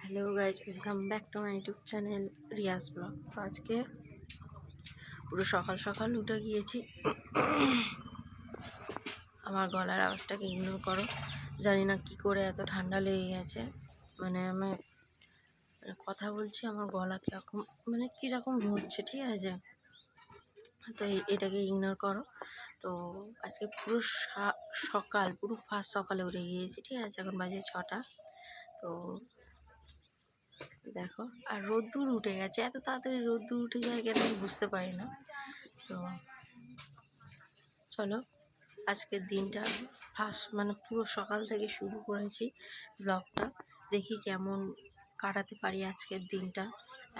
Hello guys, welcome back to my YouTube channel Riyaz vlog. তো আজকে পুরো সকাল সকাল উঠে গিয়েছি। আমার গলার আওয়াজটাকে ইগনোর করো, জানি না কি করে এত ঠান্ডা লেগে গেছে। মানে আমি কথা বলছি, আমার গলা কীরকম মানে কীরকম হচ্ছে, ঠিক আছে? তো এটাকে ইগনোর করো। তো আজকে পুরো সকাল পুরো ফার্স্ট সকালে উঠে গিয়েছি, ঠিক আছে? এখন বাজে 6টা। তো দেখো, আর রোদ্দুর উঠে গেছে। এত তাড়াতাড়ি রোদ্দুর উঠে যায় কেন আমি বুঝতে পারি না। তো চলো, আজকের দিনটা ফার্স্ট মানে পুরো সকাল থেকে শুরু করেছি ব্লগটা, দেখি কেমন কাটাতে পারি আজকের দিনটা।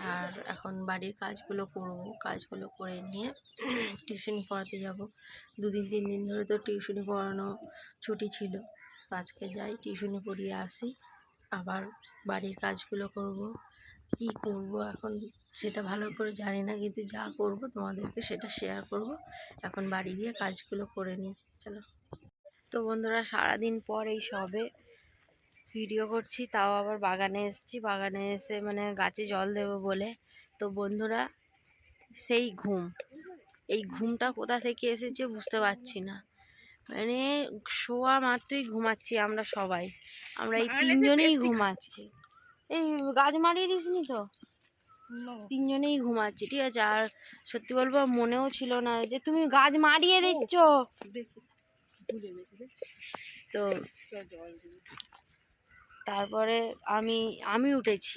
আর এখন বাড়ির কাজগুলো করব, কাজগুলো করে নিয়ে টিউশনি পড়াতে যাব। 2-3 দিন ধরে তো টিউশনি পড়ানো ছুটি ছিল। তো আজকে যাই, টিউশনি পড়িয়ে আসি, আবার বাড়ির কাজগুলো করব। কি করব এখন সেটা ভালো করে জানি না, কিন্তু যা করব তোমাদেরকে সেটা শেয়ার করব। এখন বাড়ি গিয়ে কাজগুলো করে নিই, চলো। তো বন্ধুরা, সারাদিন পর এই সবে ভিডিও করছি, তাও আবার বাগানে এসেছি। বাগানে এসে মানে গাছে জল দেবো বলে। তো বন্ধুরা, সেই এই ঘুমটা কোথা থেকে এসেছে বুঝতে পারছি না। মানে শোয়া মাত্রই ঘুমাচ্ছি আমরা সবাই, আমরা এই 3জনেই ঘুমাচ্ছি। এই গাছ মারিয়ে দিসনি তো? 3জনেই ঘুমাচ্ছি, ঠিক আছে? আর সত্যি বলবো, মনেও ছিল না যে তুমি গাছ মারিয়ে দিচ্ছ। তো তারপরে আমি উঠেছি,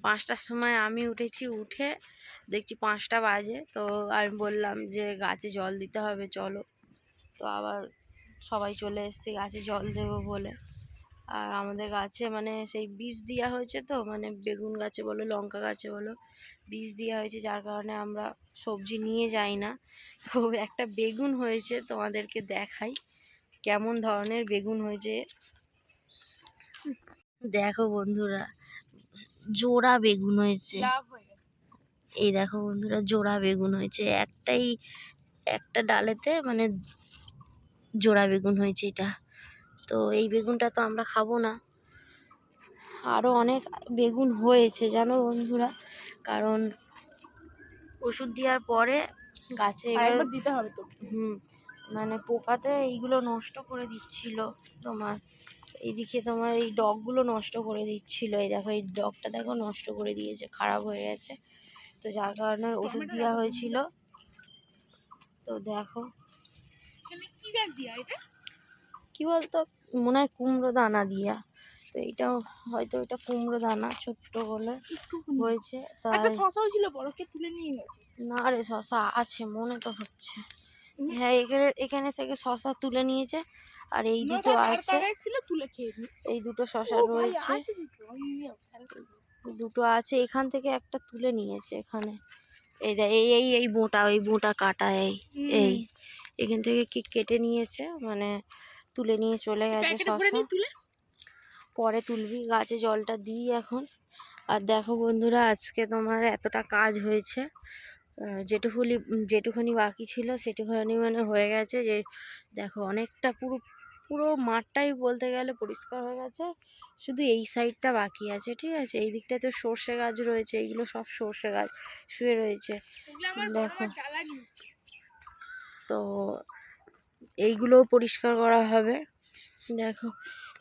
5টার সময় আমি উঠেছি। উঠে দেখছি 5টা বাজে। তো আমি বললাম যে গাছে জল দিতে হবে, চলো। তো আবার সবাই চলে এসেছে গাছে জল দেবো বলে। আর আমাদের গাছে মানে সেই বীজ দেওয়া হয়েছে, তো মানে বেগুন গাছে বলো, লঙ্কা গাছে বলো, বীজ দেওয়া হয়েছে, যার কারণে আমরা সবজি নিয়ে যাই না। তো একটা বেগুন হয়েছে, তোমাদেরকে দেখাই কেমন ধরনের বেগুন হয়েছে। দেখো বন্ধুরা, জোড়া বেগুন হয়েছে। এই দেখো বন্ধুরা, জোড়া বেগুন হয়েছে। একটা ডালেতে মানে জোড়া বেগুন হয়েছে এটা। তো এই বেগুনটা তো আমরা খাবো না। আরও অনেক বেগুন হয়েছে জানো বন্ধুরা, কারণ ওষুধ দেওয়ার পরে গাছে এবার দিতে হবে তো। মানে পোকাতে এইগুলো নষ্ট করে দিচ্ছিল। তোমার এইদিকে তোমার এই ডগগুলো নষ্ট করে দিচ্ছিল। এই দেখো, এই ডগটা দেখো নষ্ট করে দিয়েছে, খারাপ হয়ে গেছে। তো যার কারণে ওষুধ দেওয়া হয়েছিল। তো দেখো কি বলতো, মনে হয় কুমড়ো দানা দিয়া। তো এইটাও হয়তো এটা কুমড়ো দানা, ছোট্ট বলে হয়েছে। তাই শশাও ছিল, বরফকে তুলে নিয়ে গেছে। না রে, শশা আছে মনে তো হচ্ছে। হ্যাঁ, এখানে থেকে শশা তুলে নিয়েছে। আর এই দুটো আছে, এই দুটো শশা রয়েছে, দুটো আছে। এখান থেকে একটা তুলে নিয়েছে এখানে। এই দেখ, এই বোঁটা, ওই বোঁটা কাটা, এই এখান থেকে কি কেটে নিয়েছে, মানে তুলে নিয়ে চলে গেছে শশা। পরে তুলবি, গাছে জলটা দিই এখন। আর দেখো বন্ধুরা, আজকে তোমার এতটা কাজ হয়েছে। যেটুখানি বাকি ছিল সেটুখানি মানে হয়ে গেছে। যে দেখো, অনেকটা পুরো মাঠটাই বলতে গেলে পরিষ্কার হয়ে গেছে। শুধু এই সাইডটা বাকি আছে, ঠিক আছে? এই দিকটায় তো সর্ষে গাছ রয়েছে, এইগুলো সব সর্ষে গাছ শুয়ে রয়েছে, দেখো। তো এইগুলোও পরিষ্কার করা হবে। দেখো,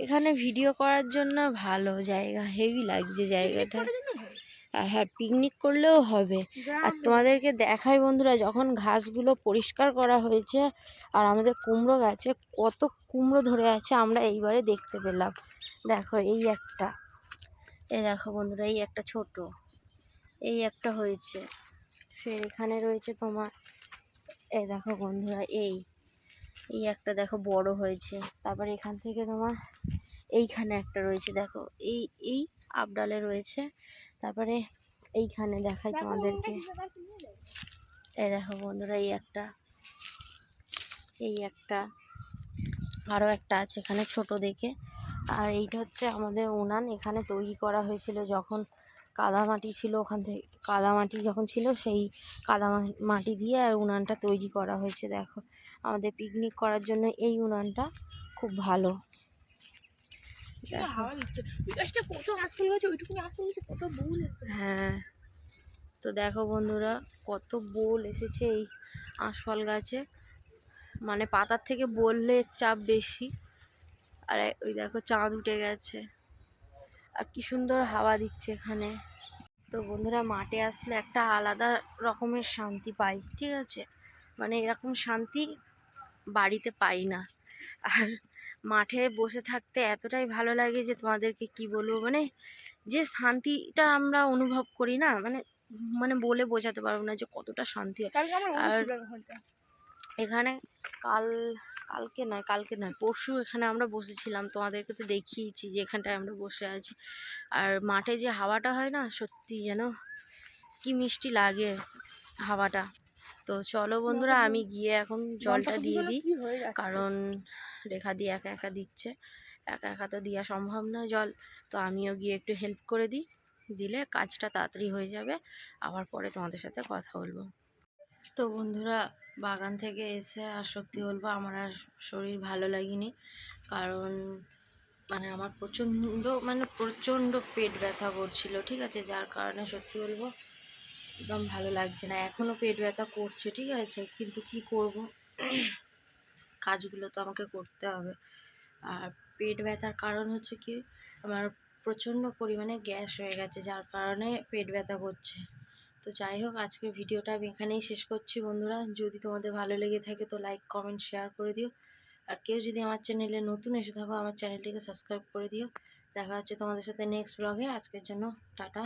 এখানে ভিডিও করার জন্য ভালো জায়গা, হেভি লাগছে জায়গাটা। আর হ্যাঁ, পিকনিক করলেও হবে। আর তোমাদেরকে দেখাই বন্ধুরা, যখন ঘাসগুলো পরিষ্কার করা হয়েছে আর আমাদের কুমড়ো গাছে কত কুমড়ো ধরে আছে আমরা এইবারে দেখতে পেলাম। দেখো, এই দেখো বন্ধুরা, এই একটা ছোট, এই একটা হয়েছে। ফের এখানে রয়েছে তোমার, এই দেখো বন্ধুরা, এই একটা দেখো বড় হয়েছে। তারপরে এখান থেকে তোমার এইখানে একটা রয়েছে, দেখো এই আপডালে রয়েছে। তারপরে এইখানে দেখাই তোমাদেরকে, এই দেখো বন্ধুরা, এই একটা আরও একটা আছে এখানে ছোট দেখে। আর এইটা হচ্ছে আমাদের উনান, এখানে তৈরি করা হয়েছিল যখন কাদামাটি ছিল। ওখান থেকে কাদামাটি যখন ছিল, সেই কাদামাটি দিয়ে আর উনানটা তৈরি করা হয়েছে। দেখো, আমাদের পিকনিক করার জন্য এই উনানটা খুব ভালো। দেখো হাওয়া দিচ্ছে। ওই গাছটা কত আঁশফল গাছ, ওইটুকুনি আঁশফল গাছে কত বউল এসেছে। হ্যাঁ, তো দেখো বন্ধুরা কত বোল এসেছে এই আঁশফল গাছে, মানে পাতার থেকে বোলের চাপ বেশি। আর ওই দেখো চাঁদ উঠে গেছে, আর কি সুন্দর হাওয়া দিচ্ছে এখানে। তো বন্ধুরা মাঠে আসলে একটা আলাদা রকমের শান্তি পাই, ঠিক আছে, মানে এরকম শান্তি বাড়িতে পাই না। আর মাঠে বসে থাকতে এতটাই ভালো লাগে যে তোমাদেরকে কি বলবো, মানে যে শান্তিটা আমরা অনুভব করি না, মানে মানে বলে বোঝাতে পারবো না যে কতটা শান্তি হয়। কালকে আমার অনেক আর ছিল ওখানটা। এখানে কালকে নয় পরশু এখানে আমরা বসেছিলাম, তোমাদেরকে তো দেখিয়েছি যে এখানটায় আমরা বসে আছি। আর মাঠে যে হাওয়াটা হয় না, সত্যি যেন কি মিষ্টি লাগে হাওয়াটা। তো চলো বন্ধুরা আমি গিয়ে এখন জলটা দিয়ে দিই, কি হয়ে যাচ্ছে। কারণ রেখা দিয়ে একা একা দিচ্ছে, একা একা তো দেওয়া সম্ভব নয় জল। তো আমিও গিয়ে একটু হেল্প করে দিই, দিলে কাজটা তাড়াতাড়ি হয়ে যাবে। আবার পরে তোমাদের সাথে কথা বলবো। তো বন্ধুরা বাগান থেকে এসে আর সত্যি বলবো আমার আর শরীর ভালো লাগেনি, কারণ মানে আমার প্রচণ্ড পেট ব্যথা করছিল, ঠিক আছে, যার কারণে সত্যি বলবো একদম ভালো লাগছে না। এখনও পেট ব্যথা করছে, ঠিক আছে, কিন্তু কি করব, কাজগুলো তো আমাকে করতে হবে। আর পেট ব্যথার কারণ হচ্ছে কি, আমার প্রচণ্ড পরিমাণে গ্যাস হয়ে গেছে, যার কারণে পেট ব্যথা করছে। তো যাই হোক, আজকে ভিডিওটা আমি এখানেই শেষ করছি বন্ধুরা। যদি তোমাদের ভালো লেগে থাকে তো লাইক কমেন্ট শেয়ার করে দিও। আর কেউ যদি আমার চ্যানেলে নতুন এসে থাকো আমার চ্যানেলটিকে সাবস্ক্রাইব করে দিও। দেখা হচ্ছে তোমাদের সাথে নেক্সট ব্লগে। আজকের জন্য টাটা।